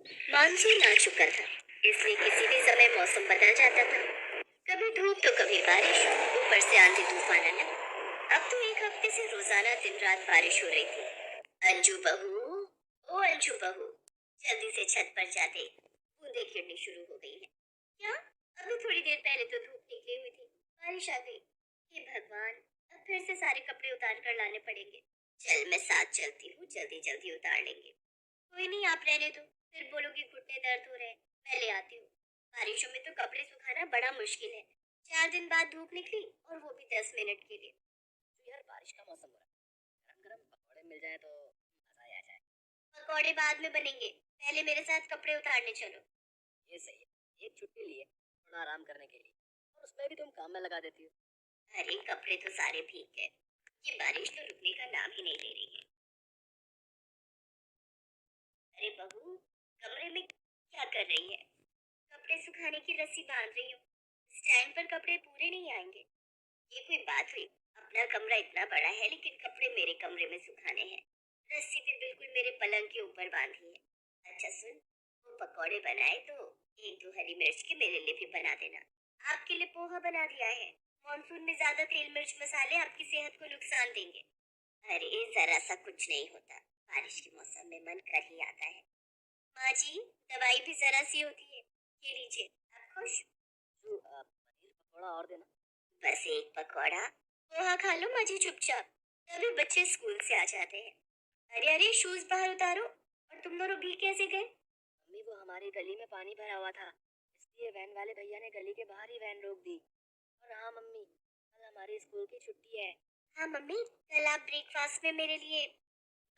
Monsoon आ चुका था, इसलिए किसी भी समय मौसम बदल जाता था। कभी धूप तो कभी बारिश, ऊपर से आंधी तूफान अलग। अब तो एक हफ्ते से रोजाना दिन रात बारिश हो रही थी। अंजू बहू, ओ अंजू बहू, जल्दी से छत पर जाते बूंदे गिरनी शुरू हो गई है। क्या? अभी थोड़ी देर पहले तो धूप निकली हुई थी, बारिश आ गई। हे भगवान, अब फिर से सारे कपड़े उतार कर लाने पड़ेंगे। चल मैं साथ चलती हूँ, जल्दी जल्दी उतार लेंगे। कोई नहीं, आप रहने दो, फिर बोलोगे घुटने दर्द हो रहे हैं। मैं ले आती हूँ। बारिशों में तो कपड़े सुखाना बड़ा मुश्किल है। 4 दिन बाद धूप निकली और वो भी 10 मिनट के लिए। तो यार बारिश का मौसम हो रहा है, गरम गरम पकौड़े मिल जाए तो मजा ही आ जाए। पकौड़े बाद में बनेंगे, पहले मेरे साथ कपड़े उतारने चलो। ये सही है, एक छुट्टी ली है थोड़ा आराम करने के लिए, और उसमें भी तुम काम में लगा देती हो। अरे कपड़े तो सारे भीग गए, ये बारिश तो रुकने का नाम ही नहीं ले रही है। अरे बहू, कमरे में क्या कर रही है? कपड़े सुखाने की रस्सी बांध रही हूँ। स्टैंड पर कपड़े पूरे नहीं आएंगे। ये कोई बात हुई? अपना कमरा इतना बड़ा है लेकिन कपड़े मेरे कमरे में सुखाने हैं। रस्सी भी बिल्कुल मेरे पलंग के ऊपर बांधी है। अच्छा सुन, वो पकौड़े बनाए तो एक दो हरी मिर्च के मेरे लिए भी बना देना। आपके लिए पोहा बना दिया है। मानसून में ज्यादा तेल मिर्च मसाले आपकी सेहत को नुकसान देंगे। अरे जरा सा कुछ नहीं होता, बारिश के मौसम में मन कर ही आता है। माँ जी, दवाई भी जरा सी होती है, ये लीजिए। आप खुश? जो पनीर पकौड़ा और देना। बस एक पकौड़ा। पोहा खा लो माँ जी चुपचाप, तभी बच्चे स्कूल से आ जाते हैं। अरे अरे, शूज बाहर उतारो। और तुम दोनों भीग कैसे गए? मम्मी, वो हमारी गली में पानी भरा हुआ था, इसलिए वैन वाले भैया ने गली के बाहर ही वैन रोक दी। और हाँ मम्मी, कल हमारी स्कूल की छुट्टी है। हाँ मम्मी, कल आप ब्रेकफास्ट में मेरे लिए।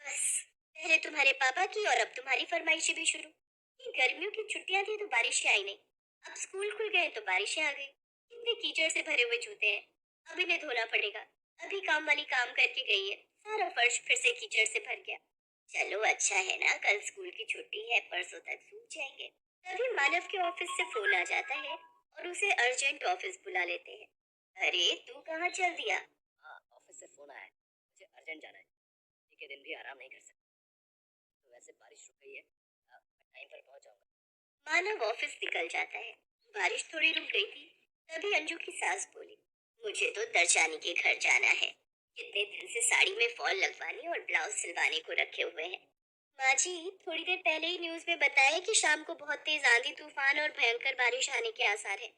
बस, पहले तुम्हारे पापा की और अब तुम्हारी फरमाइशें भी शुरू। ये गर्मियों की छुट्टियां थी तो बारिशें आई नहीं, अब स्कूल खुल गए तो बारिशें आ गई। कितने कीचड़ से भरे हुए जूते हैं, अब इन्हें धोना पड़ेगा। अभी काम वाली काम करके गई है, सारा फर्श फिर से कीचड़ से भर गया। चलो अच्छा है ना, कल स्कूल की छुट्टी है, परसों तक सूख जाएंगे। तभी मानव के ऑफिस से फोन आ जाता है और उसे अर्जेंट ऑफिस बुला लेते हैं। अरे तू कहाँ चल दिया? हाँ, ऑफिस से फोन आया है, मुझे अर्जेंट जाना है। छुट्टी के दिन भी आराम नहीं कर सकता। तो वैसे बारिश रुक गई है, मैं टाइम पर पहुंच जाऊंगा। मानव ऑफिस निकल जाता है। बारिश थोड़ी रुक गई थी, तभी अंजू की सास बोली, मुझे तो दर्जानी के घर जाना है। कितने दिन से साड़ी में फॉल लगवाने और ब्लाउज सिलवाने को रखे हुए हैं। माँ जी, थोड़ी देर पहले ही न्यूज में बताया कि शाम को बहुत तेज आंधी तूफान और भयंकर बारिश आने के आसार है,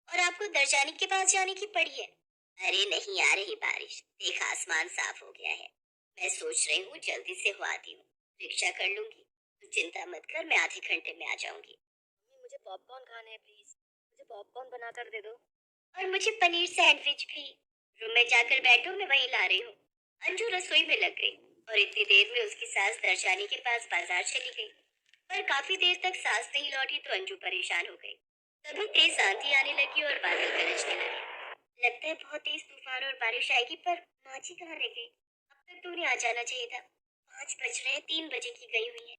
और आपको दर्जानी के पास जाने की पड़ी है। अरे नहीं आ रही बारिश, देख आसमान साफ हो गया है। मैं सोच रही हूँ जल्दी से हो आती हूँ, रिक्शा कर लूंगी। तू चिंता मत कर, मैं आधे घंटे में आ जाऊंगी। मम्मी, मुझे पॉपकॉर्न खाने हैं प्लीज, मुझे पॉपकॉर्न बना कर दे दो। और मुझे पनीर सैंडविच भी। रूम में जाकर बैठो, मैं वहीं ला रही हूँ। अंजू रसोई में लग गई और इतनी देर में उसकी सास दर्शानी के पास बाजार चली गई। पर काफी देर तक सास नहीं लौटी तो अंजू परेशान हो गई। तभी तेज आंधी आने लगी और बादल गरजने लगे। लगता है बहुत तेज तूफान और बारिश आएगी, पर माँ जी कहाँ रह गई? अब तक तो उन्हें आ जाना चाहिए था। 5 बज रहे हैं, 3 बजे की गई हुई है।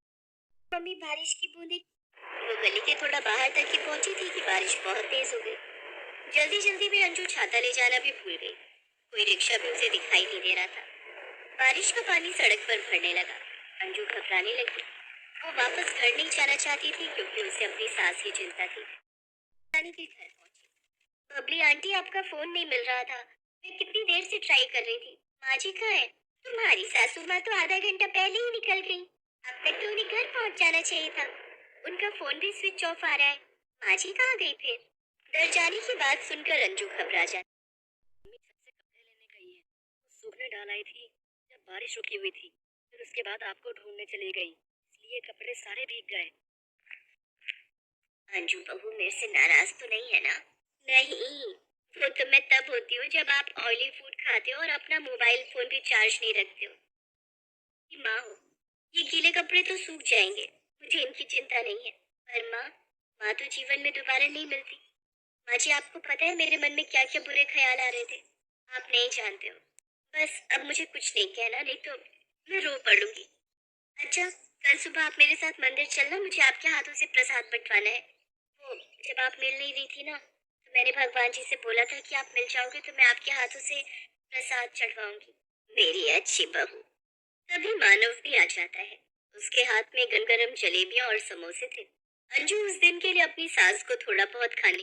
मम्मी, बारिश की बूंदें। वो गली के थोड़ा बाहर तक ही पहुंची थी कि बारिश बहुत तेज हो गई। जल्दी जल्दी में अंजू छाता ले जाना भी भूल गई। कोई रिक्शा भी उसे दिखाई नहीं दे रहा था। बारिश का पानी सड़क पर भरने लगा। अंजू घबराने लगी। वो वापस घर नहीं जाना चाहती थी क्योंकि उसे अपनी सास की चिंता थी। रानी के घर पहुंची। बबली आंटी, आपका फोन नहीं मिल रहा था, मैं कितनी देर से ट्राई कर रही थी। माँ जी कहाँ है? तुम्हारी सासू माँ तो आधा घंटा पहले ही निकल गई। अब तक तो उन्हें घर पहुंच जाना चाहिए था। उनका फोन भी स्विच ऑफ आ रहा है। माँ जी कहाँ गई फिर? डर जाने की बात सुनकर अंजू घबरा जाती। मम्मी छत से कपड़े लेने गई है, वो सूखने डाल आई थी जब बारिश रुकी हुई थी। फिर उसके बाद आपको ढूंढने चली गई, इसलिए कपड़े सारे भीग गए। अंजू बहू, मेरे से नाराज तो नहीं है ना? नहीं, वो तो मैं तब होती हूँ जब आप ऑयली फूड खाते हो और अपना मोबाइल फोन भी चार्ज नहीं रखते हो। कि माँ हो, ये गीले कपड़े तो सूख जाएंगे, मुझे इनकी चिंता नहीं है। पर माँ, माँ तो जीवन में दोबारा नहीं मिलती। माँ जी, आपको पता है मेरे मन में क्या क्या बुरे ख्याल आ रहे थे? आप नहीं जानते हो। बस अब मुझे कुछ नहीं कहना, नहीं तो मैं रो पड़ूंगी। अच्छा, कल सुबह आप मेरे साथ मंदिर चलना, मुझे आपके हाथों से प्रसाद बंटवाना है। वो, जब आप मिल नहीं रही थी ना, तो मैंने भगवान जी से बोला था कि आप मिल जाओगे तो मैं आपके हाथों से प्रसाद चढ़वाऊंगी। मेरी अच्छी बहू। तभी मानव भी आ जाता है। उसके हाथ में गरम जलेबियां और समोसे थे। अंजू उस दिन के लिए अपनी सास को थोड़ा बहुत खाने